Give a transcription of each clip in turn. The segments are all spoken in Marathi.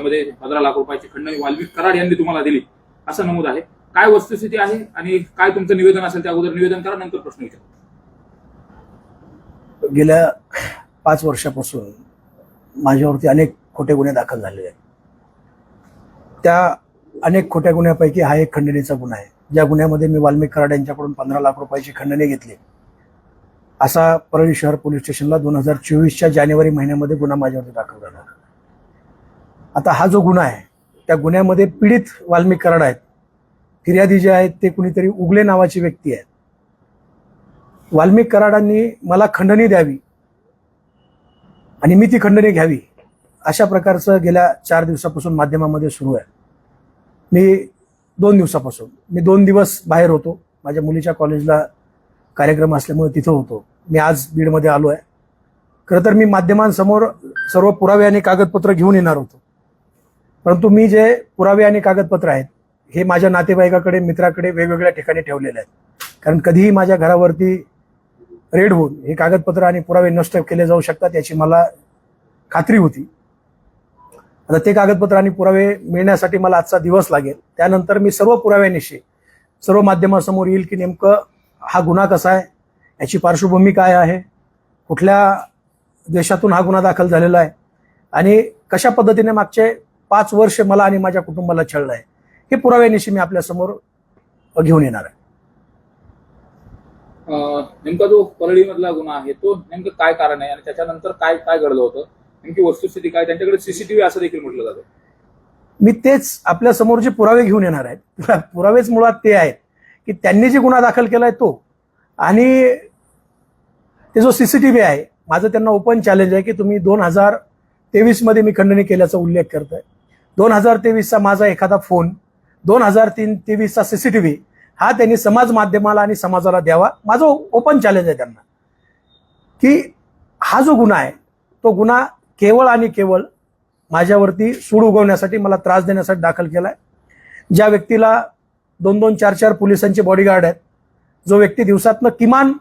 त्याच्यामध्ये 15 लाख रुपयाची खंडणी वाल्मिक कराड यांनी तुम्हाला दिली असं नमूद आहे. काय वस्तुस्थिती आहे आणि काय तुमचं निवेदन असेल त्या अगोदर निवेदन करा, नंतर प्रश्न विचारा. गेल्या 5 वर्षापासून माझ्यावरती अनेक खोटे गुन्हे दाखल झालेले आहेत. त्या अनेक खोट्या गुन्ह्यापैकी हा एक खंडणीचा गुन्हा आहे. ज्या गुन्ह्यामध्ये मी वाल्मिक कराड यांच्याकडून 15 लाख रुपयाची खंडणी घेतली, असा परळी शहर पोलीस स्टेशनला 2024च्या जानेवारी महिन्यामध्ये गुन्हा माझ्यावरती दाखल झाला. आता हा जो गुन्हा आहे त्या गुन्ह्यामध्ये पीडित वाल्मिक कराड आहेत. फिर्यादी जे आहेत ते कुणीतरी उगले नावाची व्यक्ती आहे. वाल्मिक कराडांनी मला खंडणी द्यावी आणि मी ती खंडणी घ्यावी अशा प्रकारचं गेल्या 4 दिवसापासून माध्यमामध्ये सुरू आहे. मी 2 दिवस बाहेर होतो. माझ्या मुलीच्या कॉलेजला कार्यक्रम असल्यामुळे तिथं होतो. मी आज बीडमध्ये आलो आहे. खरं तर मी माध्यमांसमोर सर्व पुरावे आणि कागदपत्र घेऊन येणार होतो, परंतु मी जे पुरावे आणि कागदपत्र आहेत हे माझ्या नातेवाईकाकडे, मित्राकडे वेगवेगळ्या ठिकाणी ठेवलेले आहेत. कारण कधीही माझ्या घरावरती रेड होऊन हे कागदपत्र आणि पुरावे नष्ट केले जाऊ शकतात याची मला खात्री होती. आता ते कागदपत्र आणि पुरावे मिळण्यासाठी मला आजचा दिवस लागेल. त्यानंतर मी सर्व पुराव्यानिशी सर्व माध्यमांसमोर येईल की नेमकं हा गुन्हा कसा आहे, याची पार्श्वभूमी काय आहे, कुठल्या देशातून हा गुन्हा दाखल झालेला आहे आणि कशा पद्धतीने मागचे 5 वर्ष मला आणि माझ्या कुटुंबाला छळलं आहे, हे पुराव्यानिशी मी आपल्यासमोर घेऊन येणार आहे. नेमका जो परळीमधला गुन्हा आहे तो नेमकं काय कारण आहे आणि त्याच्यानंतर काय काय घडलं होतं, नेमकी वस्तुस्थिती काय, त्यांच्याकडे सीसीटीव्ही असं देखील म्हटलं जातं. मी तेच आपल्या समोर जे पुरावे घेऊन येणार आहेत, पुरावेच मुळात ते आहेत की त्यांनी जे गुन्हा दाखल केलाय तो, आणि ते जो सीसीटीव्ही आहे, माझं त्यांना ओपन चॅलेंज आहे की तुम्ही 2023 मध्ये मी खंडणी केल्याचा उल्लेख करतोय. 2023चा माझा एखादा फोन, 2023चा सीसीटीव्ही हा त्यांनी समाज माध्यमाला आणि समाजाला द्यावा. माझं ओपन चॅलेंज आहे त्यांना की हा जो गुन्हा आहे तो गुन्हा केवळ आणि केवळ माझ्यावरती सूड उगवण्यासाठी, मला त्रास देण्यासाठी दाखल केलाय. ज्या व्यक्तीला 2-2, 4-4 पोलिसांचे बॉडीगार्ड आहेत, जो व्यक्ती दिवसातनं किमान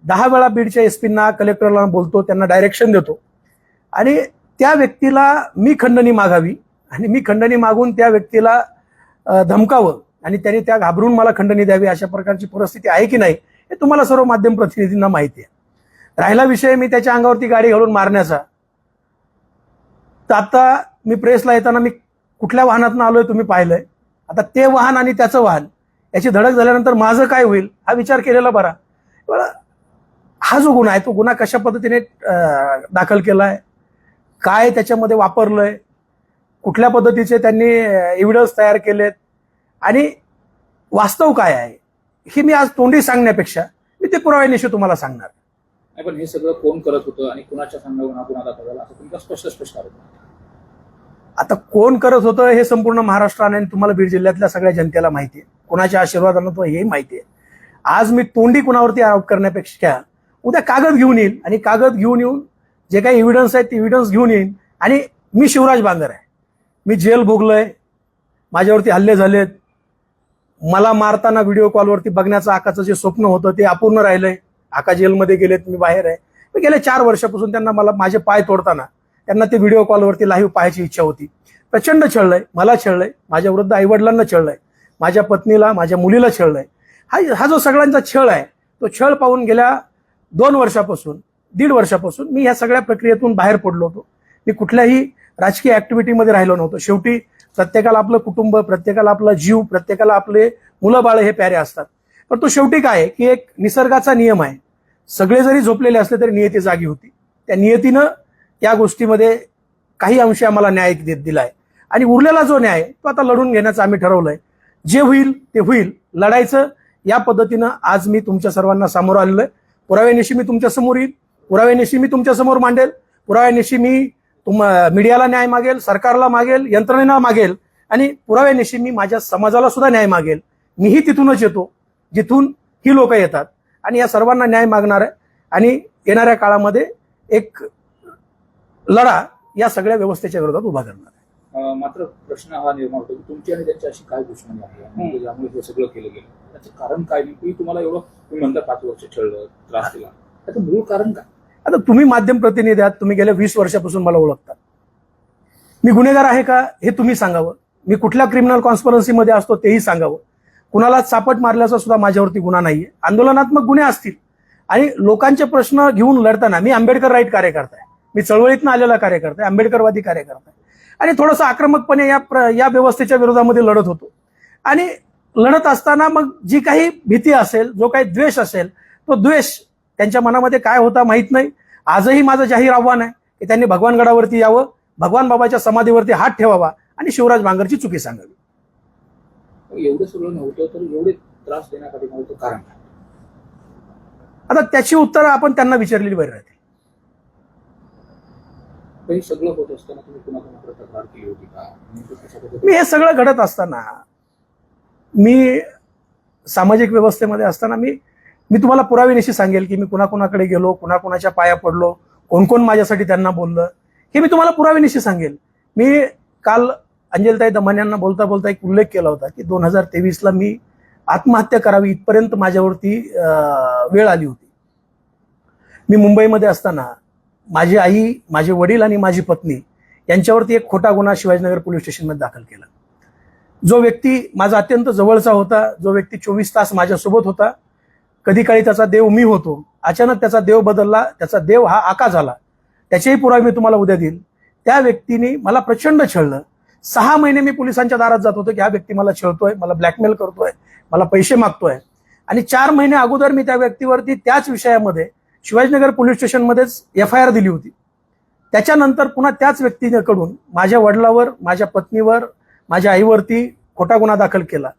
10 वेळा बीडच्या एसपींना, कलेक्टरला बोलतो, त्यांना डायरेक्शन देतो, आणि त्या व्यक्तीला मी खंडणी मागावी आणि मी खंडणी मागून त्या व्यक्तीला धमकावं आणि त्याने त्या घाबरून मला खंडणी द्यावी अशा प्रकारची परिस्थिती आहे की नाही हे तुम्हाला सर्व माध्यम प्रतिनिधींना माहिती आहे. राहिला विषय मी त्याच्या अंगावरती गाडी घालून मारण्याचा, तर आता मी प्रेसला येताना मी कुठल्या वाहनातून आलोय तुम्ही पाहिलंय. आता ते वाहन आणि त्याचं वाहन याची धडक झाल्यानंतर माझं काय होईल हा विचार केलेला बरा. हा जो गुन्हा आहे तो गुन्हा कशा पद्धतीने दाखल केलाय, काय त्याच्यामध्ये वापरलंय, कुठल्या पद्धतीचे त्यांनी एव्हिडन्स तयार केलेत आणि वास्तव काय आहे हे मी आज तोंडी सांगण्यापेक्षा मी ते पुराव्यानिशी तुम्हाला सांगणार. पण हे सगळं कोण करत होतं आणि कुणाच्या सांगण्यावरून हा गुन्हा दाखल झाला असं तुमचा स्पष्ट आहे. आता कोण करत होतं हे संपूर्ण महाराष्ट्राने आणि तुम्हाला बीड जिल्ह्यातल्या सगळ्या जनतेला माहिती आहे. कोणाच्या आशीर्वादानं तो हेही माहिती आहे. आज मी तोंडी कुणावरती आरोप करण्यापेक्षा उद्या कागद घेऊन येईल आणि कागद घेऊन येऊन जे काही एव्हिडन्स आहेत ते एव्हिडन्स घेऊन येईन. आणि मी शिवराज बांगर आहे, मी जेल भोगलोय, माझ्यावरती हल्ले झालेत, मला मारताना व्हिडिओ कॉलवरती बघण्याचं आकाचं जे स्वप्न होतं ते अपूर्ण राहिलंय. आका जेलमध्ये गेलेत, मी बाहेर आहे. मी गेल्या 4 वर्षापासून त्यांना मला माझे पाय तोडताना त्यांना ते व्हिडिओ कॉलवरती लाईव्ह पाहायची इच्छा होती. प्रचंड छळलंय, मला छळलंय, माझ्या वृद्ध आईवडिलांना छळलंय, माझ्या पत्नीला, माझ्या मुलीला छळलंय. हा जो सगळ्यांचा छळ आहे तो छळ पाहून गेल्या 2 वर्षापासून, 1.5 वर्षापासून मी ह्या सगळ्या प्रक्रियेतून बाहेर पडलो होतो. मी कुठल्याही राजकीय ऍक्टिव्हिटीमध्ये राहिलो नव्हतो. शेवटी प्रत्येकाला आपलं कुटुंब, प्रत्येकाला आपला जीव, प्रत्येकाला आपले मुलं बाळ हे प्यारे असतात. पण तो शेवटी काय आहे की एक निसर्गाचा नियम आहे. सगळे जरी झोपलेले असले तरी नियती जागी होती. त्या नियतीनं या गोष्टीमध्ये काही अंशी आम्हाला न्याय दिलाय आणि उरलेला जो न्याय तो आता लढून घेण्याचं आम्ही ठरवलंय. जे होईल ते होईल, लढायचं. या पद्धतीनं आज मी तुमच्या सर्वांना समोर आलेलो आहे. पुराव्यानिशी मी तुमच्या समोर येईल, पुराव्यानिशी मी तुमच्या समोर मांडेल, पुराव्यानिशी मी मीडियाला न्याय मागेल, सरकारला मागेल, यंत्रणेला मागेल आणि पुराव्यानिशी मी माझ्या समाजाला सुद्धा न्याय मागेल. मीही तिथूनच येतो जिथून ही लोक येतात आणि या सर्वांना न्याय मागणार आहे आणि येणाऱ्या काळामध्ये एक लढा या सगळ्या व्यवस्थेच्या विरोधात उभा करणार आहे. मात्र प्रश्न हा निर्माण होतो की तुमची आणि त्यांची अशी काय दुश्मनी आहे ज्यामुळे हे सगळं केलं गेलं, त्याचं कारण काय? नेमकी तुम्हाला एवढं तुम्ही म्हणता 5 वर्ष छळलं, त्रास दिला, त्याचं मूळ कारण काय? आता तुम्ही माध्यम प्रतिनिधी आहात, तुम्ही गेल्या 20 वर्षापासून मला ओळखता. मी गुन्हेगार आहे का हे तुम्ही सांगावं. मी कुठल्या क्रिमिनल कॉन्स्पिरन्सीमध्ये असतो तेही सांगावं. कुणाला चापट मारल्याचा सुद्धा माझ्यावरती गुन्हा नाहीये. आंदोलनात्मक गुन्हे असतील आणि लोकांचे प्रश्न घेऊन लढताना मी आंबेडकर राईट कार्यकर्ता आहे, मी चळवळीतनं आलेला कार्यकर्ता आहे, आंबेडकरवादी कार्यकर्ता आहे आणि थोडंसं आक्रमकपणे या व्यवस्थेच्या विरोधामध्ये लढत होतो. आणि लढत असताना मग जी काही भीती असेल, जो काही द्वेष असेल, तो द्वेष त्यांच्या मनामध्ये काय होता माहित नाही. आजही माझं जाहीर आव्हान आहे की त्यांनी भगवानगडावरती यावं, भगवान बाबाच्या समाधीवरती हात ठेवावा आणि शिवराज भांगरची चुकी सांगावी. एवढं सगळं नव्हतं तर एवढे त्रास देण्यासाठी नव्हतं कारण काय? आता त्याची उत्तरं आपण त्यांना विचारलेली बरी राहतील. हे सगळं होत असताना तुम्ही कुणाकडे तक्रार केली होती का? मी हे सगळं घडत असताना, मी सामाजिक व्यवस्थेमध्ये असताना मी तुम्हाला पुराव्यानिशी सांगेल की मी कुणाकुणाकडे गेलो, कुणाकुणाच्या पाया पडलो, कोण कोण माझ्यासाठी त्यांना बोललं, हे मी तुम्हाला पुराव्यानिशी सांगेल. मी काल अंजलताई दमाने यांना बोलता बोलता एक उल्लेख केला होता की 2023ला मी आत्महत्या करावी इथपर्यंत माझ्यावरती वेळ आली होती. मी मुंबईमध्ये असताना माझी आई, माझे वडील आणि माझी पत्नी यांच्यावरती एक खोटा गुन्हा शिवाजीनगर पोलीस स्टेशनमध्ये दाखल केला. जो व्यक्ती माझा अत्यंत जवळचा होता, जो व्यक्ती 24 तास माझ्यासोबत होता, कधी काळी त्याचा देव मी होतो, अचानक त्याचा देव बदलला, त्याचा देव हा आका झाला, त्याचेही पुरावे मी तुम्हाला उद्या देईल. त्या व्यक्तीने मला प्रचंड छळलं. 6 महिने मी पोलिसांच्या दारात जात होतो की हा व्यक्ती मला छळतोय, मला ब्लॅकमेल करतोय, मला पैसे मागतोय. आणि 4 महिने अगोदर मी त्या व्यक्तीवरती त्याच विषयामध्ये शिवाजीनगर पोलीस स्टेशनमध्येच FIR दिली होती. त्याच्यानंतर पुन्हा त्याच व्यक्तीकडून माझ्या वडिलावर, माझ्या पत्नीवर, माझ्या आईवरती खोटा गुन्हा दाखल केला.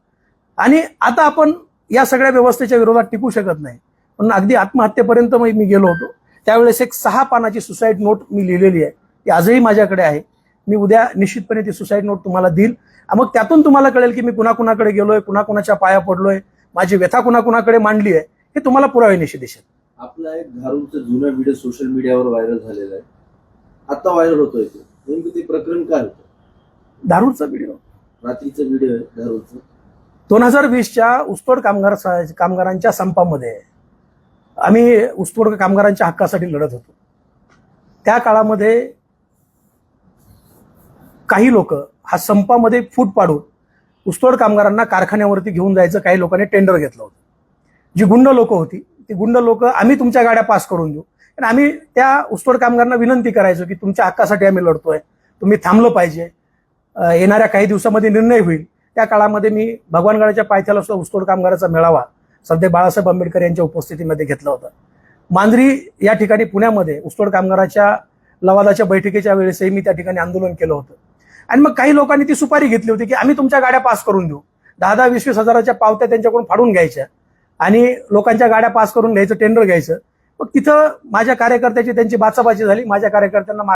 आणि आता आपण या सगळ्या व्यवस्थेच्या विरोधात टिकू शकत नाही, पण अगदी आत्महत्येपर्यंत मी गेलो होतो. त्यावेळेस एक 6 पानाची सुसाईड नोट मी लिहिलेली आहे, ती आजही माझ्याकडे आहे. मी उद्या निश्चितपणे ती सुसाईड नोट तुम्हाला देईल. मग त्यातून तुम्हाला कळेल की मी कुणाकुणाकडे गेलोय, कुणाकुणाच्या पाया पडलोय, माझी व्यथा कुणाकुणाकडे मांडली आहे, हे तुम्हाला पुराव्यानिशी दिसेल. आपला एक धारूरचा जुना व्हिडिओ सोशल मीडियावर व्हायरल झालेला आहे, आता व्हायरल होतोय. तो नेमकं ते प्रकरण काय होतं? धारूरचा व्हिडिओ, रात्रीचा व्हिडिओ आहे धारूरचा. 2020च्या ऊसतोड कामगारांच्या संपामध्ये आम्ही ऊसतोड कामगारांच्या हक्कासाठी लढत होतो. त्या काळामध्ये काही लोक हा संपामध्ये फूट पाडून ऊसतोड कामगारांना कारखान्यावरती घेऊन जायचं काही लोकांनी टेंडर घेतलं होतं. जी गुंड लोक होती, ती गुंड लोक आम्ही तुमच्या गाड्या पास करून देऊ, आणि आम्ही त्या ऊसतोड कामगारांना विनंती करायचो की तुमच्या हक्कासाठी आम्ही लढतोय, तुम्ही थांबलं पाहिजे, येणाऱ्या काही दिवसामध्ये निर्णय होईल. त्या काळामध्ये मी भगवानगडाच्या पायथ्याला सुद्धा ऊसतोड कामगाराचा मेळावा सध्या बाळासाहेब आंबेडकर यांच्या उपस्थितीमध्ये घेतला होता. मांजरी या ठिकाणी पुण्यामध्ये ऊसतोड कामगाराच्या लवादाच्या बैठकीच्या वेळेसही मी त्या ठिकाणी आंदोलन केलं होतं. आणि मग काही लोकांनी ती सुपारी घेतली होती की आम्ही तुमच्या गाड्या पास करून देऊ, 10-10, 20-20 हजाराच्या पावत्या त्यांच्याकडून फाडून घ्यायच्या आणि लोकांच्या गाड्या पास करून घ्यायचं, टेंडर घ्यायचं. मग तिथं माझ्या कार्यकर्त्याची त्यांची बाचाबाची झाली. माझ्या कार्यकर्त्यांना